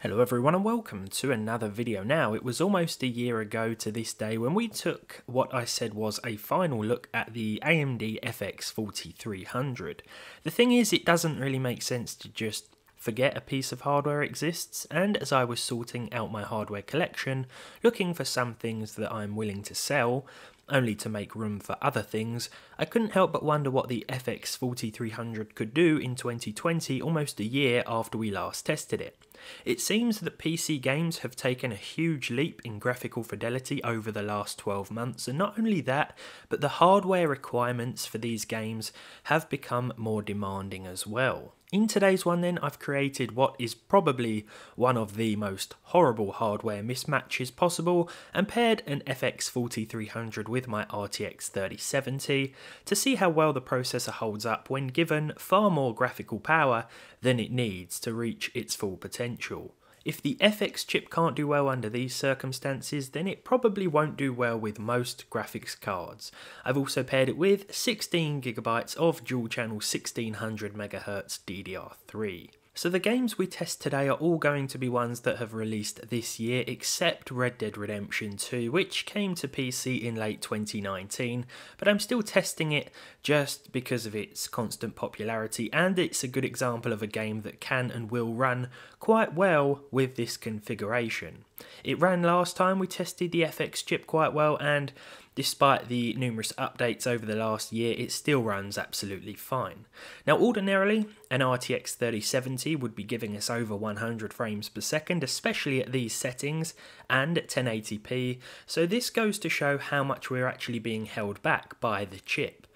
Hello everyone and welcome to another video. Now, it was almost a year ago to this day when we took what I said was a final look at the AMD FX 4300. The thing is, it doesn't really make sense to just forget a piece of hardware exists, and as I was sorting out my hardware collection, looking for some things that I'm willing to sell, only to make room for other things, I couldn't help but wonder what the FX 4300 could do in 2020, almost a year after we last tested it. It seems that PC games have taken a huge leap in graphical fidelity over the last 12 months, and not only that, but the hardware requirements for these games have become more demanding as well. In today's one then, I've created what is probably one of the most horrible hardware mismatches possible and paired an FX 4300 with my RTX 3070 to see how well the processor holds up when given far more graphical power than it needs to reach its full potential. If the FX chip can't do well under these circumstances, then it probably won't do well with most graphics cards. I've also paired it with 16GB of dual-channel 1600MHz DDR3. So the games we test today are all going to be ones that have released this year, except Red Dead Redemption 2, which came to PC in late 2019, but I'm still testing it just because of its constant popularity, and it's a good example of a game that can and will run quite well with this configuration. It ran last time we tested the FX chip quite well, and despite the numerous updates over the last year, it still runs absolutely fine. Now, ordinarily, an RTX 3070 would be giving us over 100 frames per second, especially at these settings and at 1080p, so this goes to show how much we're actually being held back by the chip.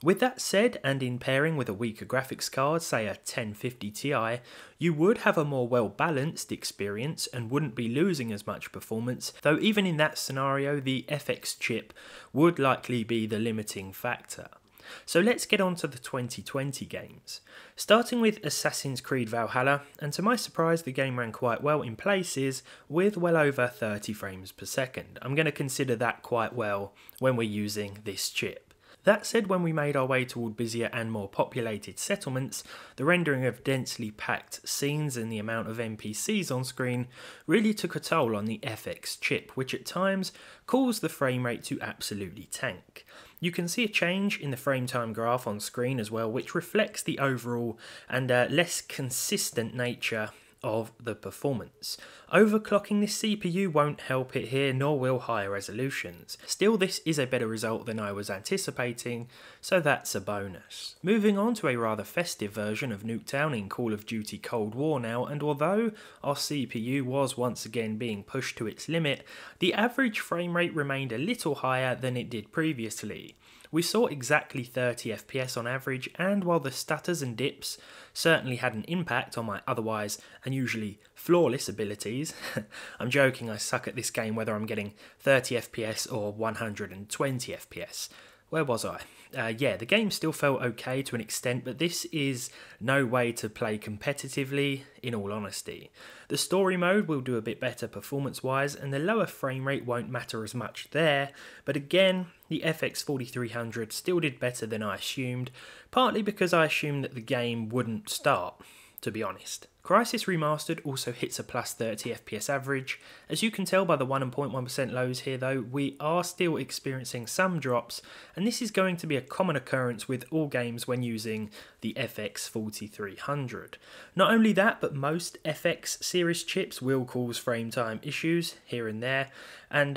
With that said, and in pairing with a weaker graphics card, say a 1050 Ti, you would have a more well-balanced experience and wouldn't be losing as much performance, though even in that scenario, the FX chip would likely be the limiting factor. So let's get on to the 2020 games. Starting with Assassin's Creed Valhalla, and to my surprise the game ran quite well in places with well over 30 frames per second. I'm going to consider that quite well when we're using this chip. That said, when we made our way toward busier and more populated settlements, the rendering of densely packed scenes and the amount of NPCs on screen really took a toll on the FX chip, which at times caused the frame rate to absolutely tank. You can see a change in the frame time graph on screen as well, which reflects the overall and less consistent nature of the performance. Overclocking this CPU won't help it here, nor will higher resolutions. Still, this is a better result than I was anticipating, so that's a bonus. Moving on to a rather festive version of Nuketown in Call of Duty Cold War now, and although our CPU was once again being pushed to its limit, the average frame rate remained a little higher than it did previously. We saw exactly 30 FPS on average, and while the stutters and dips certainly had an impact on my otherwise and usually flawless abilities, I'm joking, I suck at this game whether I'm getting 30 FPS or 120 FPS. Where was I? Yeah, the game still felt okay to an extent, but this is no way to play competitively, in all honesty. The story mode will do a bit better performance-wise, and the lower frame rate won't matter as much there, but again, the FX 4300 still did better than I assumed, partly because I assumed that the game wouldn't start, to be honest. Crysis Remastered also hits a plus 30 FPS average. As you can tell by the 1.1% lows here though, we are still experiencing some drops, and this is going to be a common occurrence with all games when using the FX 4300. Not only that, but most FX series chips will cause frame time issues here and there, and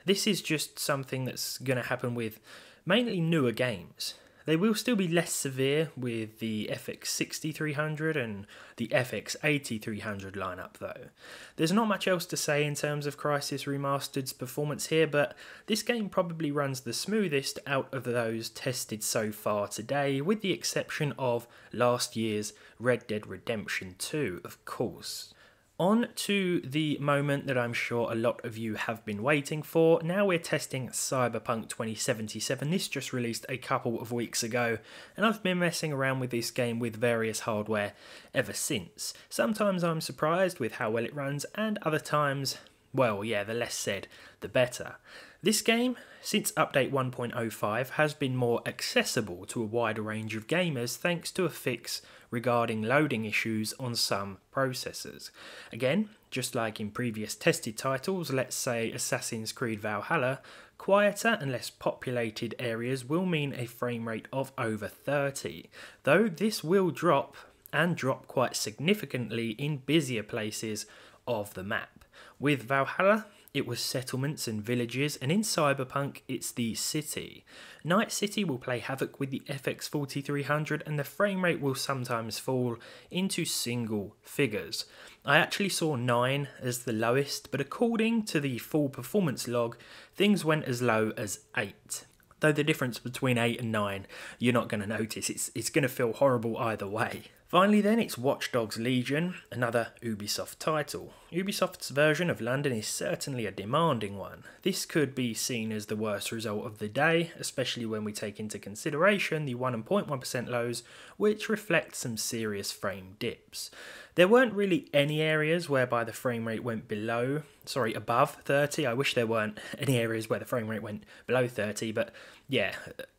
this is just something that's going to happen with mainly newer games. They will still be less severe with the FX 6300 and the FX 8300 lineup though. There's not much else to say in terms of Crysis Remastered's performance here, but this game probably runs the smoothest out of those tested so far today, with the exception of last year's Red Dead Redemption 2, of course. On to the moment that I'm sure a lot of you have been waiting for. Now we're testing Cyberpunk 2077. This just released a couple of weeks ago, and I've been messing around with this game with various hardware ever since. Sometimes I'm surprised with how well it runs, and other times, well, yeah, the less said, the better. This game, since update 1.05, has been more accessible to a wider range of gamers thanks to a fix regarding loading issues on some processors. Again, just like in previous tested titles, let's say Assassin's Creed Valhalla, quieter and less populated areas will mean a frame rate of over 30, though this will drop and drop quite significantly in busier places of the map. With Valhalla, it was settlements and villages, and in Cyberpunk, it's the city. Night City will play havoc with the FX 4300, and the frame rate will sometimes fall into single figures. I actually saw 9 as the lowest, but according to the full performance log, things went as low as 8. Though the difference between 8 and 9, you're not going to notice. It's going to feel horrible either way. Finally then, it's Watchdogs Legion, another Ubisoft title. Ubisoft's version of London is certainly a demanding one. This could be seen as the worst result of the day, especially when we take into consideration the 1.1% lows, which reflect some serious frame dips. There weren't really any areas whereby the frame rate went above 30. I wish there weren't any areas where the frame rate went below 30, but yeah,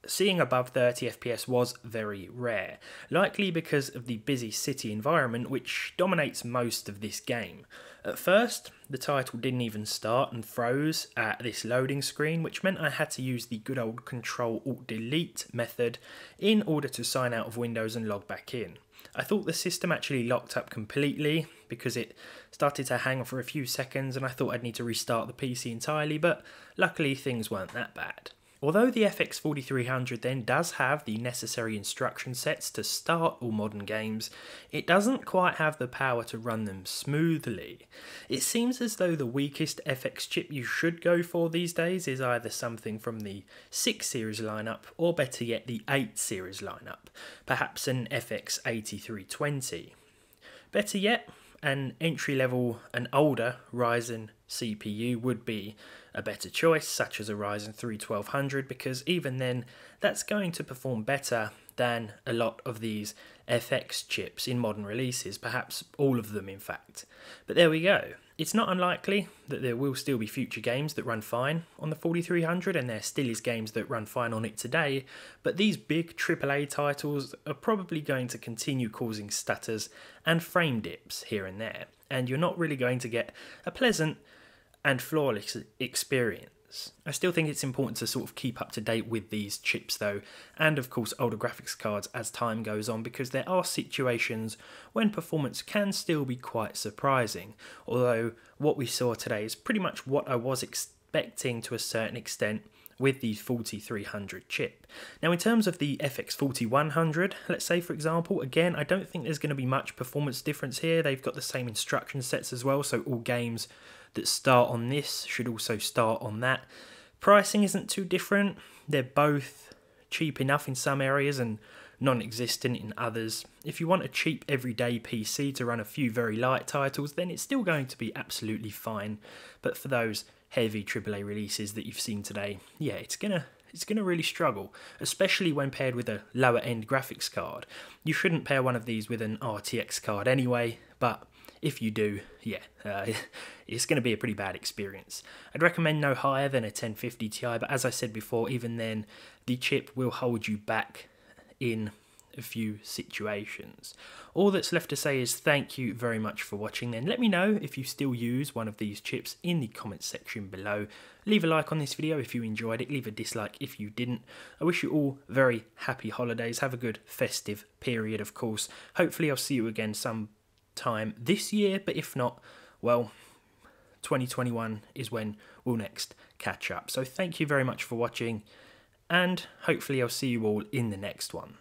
seeing above 30 FPS was very rare, likely because of the busy city environment which dominates most of this game. At first, the title didn't even start and froze at this loading screen, which meant I had to use the good old Control-Alt-Delete method in order to sign out of Windows and log back in. I thought the system actually locked up completely because it started to hang for a few seconds, and I thought I'd need to restart the PC entirely, but luckily things weren't that bad. Although the FX 4300 then does have the necessary instruction sets to start all modern games, it doesn't quite have the power to run them smoothly. It seems as though the weakest FX chip you should go for these days is either something from the 6 series lineup, or better yet the 8 series lineup, perhaps an FX 8320. Better yet, an entry-level and older Ryzen CPU would be a better choice, such as a Ryzen 3 1200, because even then that's going to perform better than a lot of these FX chips in modern releases, perhaps all of them in fact. But there we go. It's not unlikely that there will still be future games that run fine on the 4300, and there still is games that run fine on it today, but these big AAA titles are probably going to continue causing stutters and frame dips here and there, and you're not really going to get a pleasant and flawless experience. I still think it's important to sort of keep up to date with these chips though, and of course older graphics cards as time goes on, because there are situations when performance can still be quite surprising, although what we saw today is pretty much what I was expecting to a certain extent with the 4300 chip. Now in terms of the FX 4100, let's say for example, again I don't think there's going to be much performance difference here. They've got the same instruction sets as well, so all games that start on this should also start on that. Pricing isn't too different. They're both cheap enough in some areas and non-existent in others. If you want a cheap everyday PC to run a few very light titles, then it's still going to be absolutely fine. But for those heavy AAA releases that you've seen today, yeah, it's gonna really struggle, especially when paired with a lower end graphics card. You shouldn't pair one of these with an RTX card anyway, but if you do, yeah, it's going to be a pretty bad experience. I'd recommend no higher than a 1050 Ti, but as I said before, even then, the chip will hold you back in a few situations. All that's left to say is thank you very much for watching then. Let me know if you still use one of these chips in the comments section below. Leave a like on this video if you enjoyed it, leave a dislike if you didn't. I wish you all very happy holidays, have a good festive period of course. Hopefully I'll see you again some time this year, but if not, well, 2021 is when we'll next catch up. So thank you very much for watching, and hopefully I'll see you all in the next one.